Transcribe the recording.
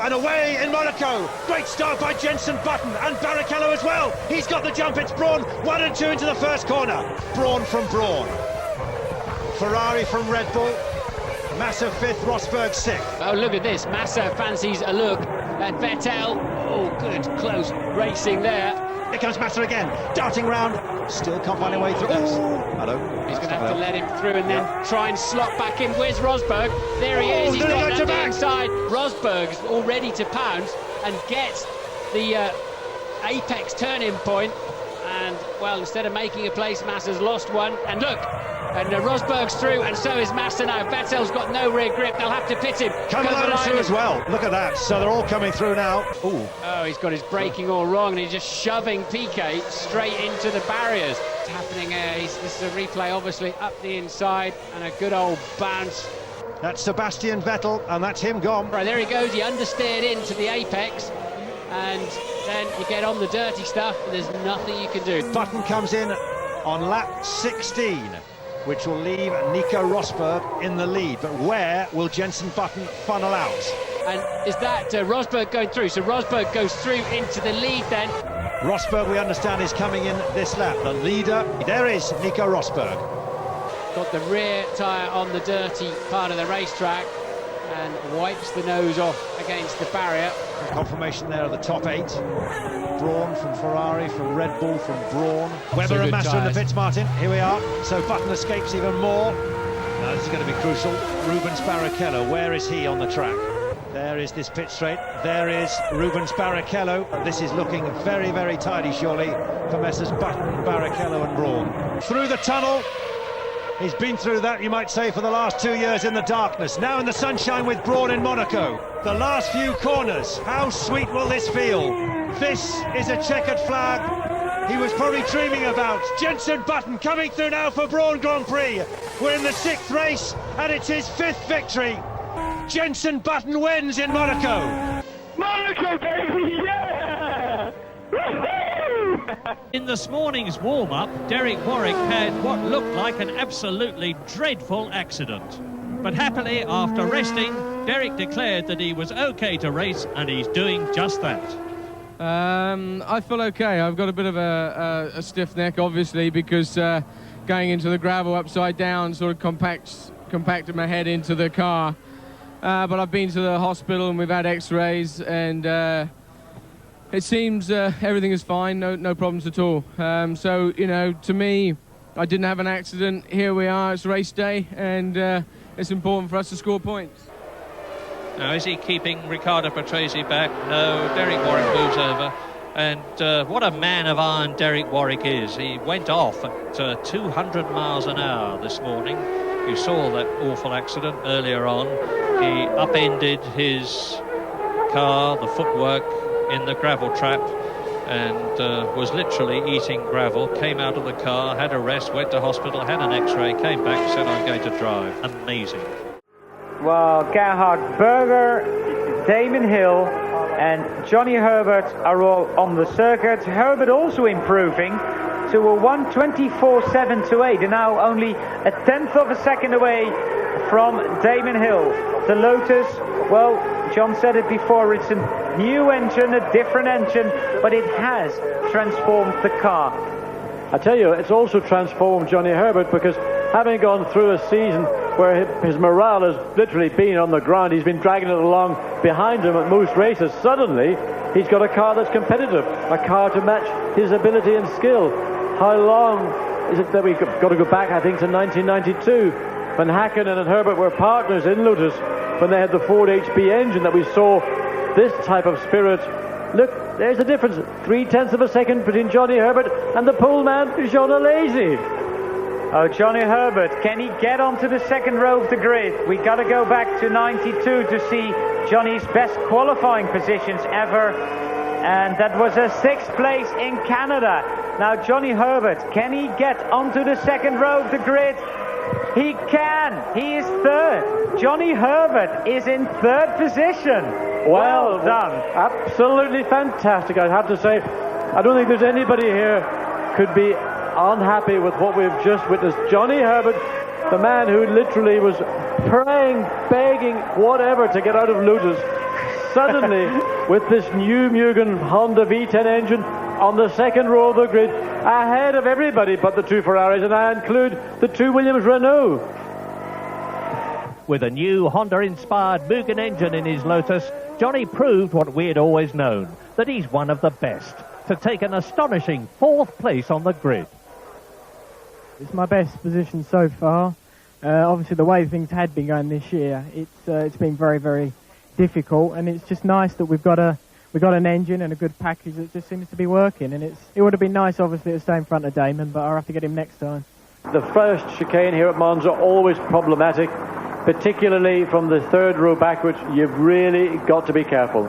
and away in Monaco. Great start by Jenson Button and Barrichello as well. He's got the jump. It's Brawn 1 and 2 into the first corner. Brawn from Brawn. Ferrari from Red Bull. Massa 5th, Rosberg 6th. Oh, look at this. Massa fancies a look at Vettel. Oh, good, close racing there. Here comes Massa again, darting round. Still can't find a way through. Oh, hello. He's going to have to let him through and then try and slot back in. Where's Rosberg? There he is. He's got that the inside. Rosberg's all ready to pounce and get the apex turning point. And, well, instead of making a place, Massa's lost one. And look, and Rosberg's through, and so is Massa now. Vettel's got no rear grip. They'll have to pit him. Kovalainen's through as well. Look at that. So they're all coming through now. Ooh. Oh, he's got his braking all wrong, and he's just shoving Piquet straight into the barriers. It's happening. This is a replay, obviously, up the inside, and a good old bounce. That's Sebastian Vettel, and that's him gone. Right, there he goes. He understeered into the apex, and then you get on the dirty stuff, and there's nothing you can do. Button comes in on lap 16, which will leave Nico Rosberg in the lead. But where will Jenson Button funnel out? And is that Rosberg going through? So Rosberg goes through into the lead then. Rosberg, we understand, is coming in this lap. The leader, there is Nico Rosberg. Got the rear tyre on the dirty part of the racetrack and wipes the nose off against the barrier. Confirmation there of the top 8. Brawn from Ferrari, from Red Bull, from Brawn. Webber and Massa in the pits, Martin. Here we are. So Button escapes even more. Now this is going to be crucial. Rubens Barrichello, where is he on the track? There is this pit straight. There is Rubens Barrichello. This is looking very, very tidy, surely, for Messrs Button, Barrichello and Brawn. Through the tunnel. He's been through that, you might say, for the last 2 years in the darkness. Now in the sunshine with Brawn in Monaco. The last few corners. How sweet will this feel? This is a checkered flag he was probably dreaming about. Jenson Button coming through now for Brawn Grand Prix. We're in the 6th race, and it's his 5th victory. Jenson Button wins in Monaco. Monaco, baby, yeah! In this morning's warm-up, Derek Warwick had what looked like an absolutely dreadful accident. But happily, after resting, Derek declared that he was okay to race, and he's doing just that. I feel okay. I've got a bit of a stiff neck, obviously, because going into the gravel upside down sort of compacted my head into the car. But I've been to the hospital and we've had x-rays, and it seems everything is fine, no problems at all. So, you know, to me, I didn't have an accident. Here we are, it's race day, and it's important for us to score points. Now, is he keeping Riccardo Patrese back? No, Derek Warwick moves over. And what a man of iron Derek Warwick is. He went off at 200 miles an hour this morning. You saw that awful accident earlier on. He upended his car, the footwork, in the gravel trap, and was literally eating gravel. Came out of the car, had a rest, went to hospital, had an x-ray, came back, said, I'm going to drive. Amazing. Well, Gerhard Berger, Damon Hill and Johnny Herbert are all on the circuit. Herbert also improving to a 1:24.728, and now only a 1/10 of a second away from Damon Hill. The Lotus, well, John said it before, it's a new engine, a different engine, but it has transformed the car. I tell you, it's also transformed Johnny Herbert, because having gone through a season where his morale has literally been on the ground, he's been dragging it along behind him at most races. Suddenly, he's got a car that's competitive, a car to match his ability and skill. How long is it that we've got to go back, I think, to 1992, when Hakkinen and Herbert were partners in Lotus, when they had the Ford HP engine, that we saw this type of spirit. Look, there's the difference, 0.3 of a second between Johnny Herbert and the pole man, Jean Alesi. Oh, Johnny Herbert, can he get onto the second row of the grid? We got to go back to 92 to see Johnny's best qualifying positions ever, and that was a 6th place in Canada. Now, Johnny Herbert, can he get onto the second row of the grid? He can. He is 3rd. Johnny Herbert is in 3rd position. Well done. Absolutely fantastic, I have to say. I don't think there's anybody here could be unhappy with what we've just witnessed. Johnny Herbert, the man who literally was praying, begging, whatever, to get out of Lotus, suddenly, with this new Mugen Honda V10 engine on the second row of the grid, ahead of everybody but the two Ferraris, and I include the two Williams Renault. With a new Honda-inspired Mugen engine in his Lotus, Johnny proved what we had always known, that he's one of the best, to take an astonishing 4th place on the grid. It's my best position so far. Obviously, the way things had been going this year, it's been very, very difficult, and it's just nice that we've got an engine and a good package that just seems to be working. And it would have been nice, obviously, to stay in front of Damon, but I'll have to get him next time. The first chicane here at Monza, always problematic, particularly from the third row backwards. You've really got to be careful.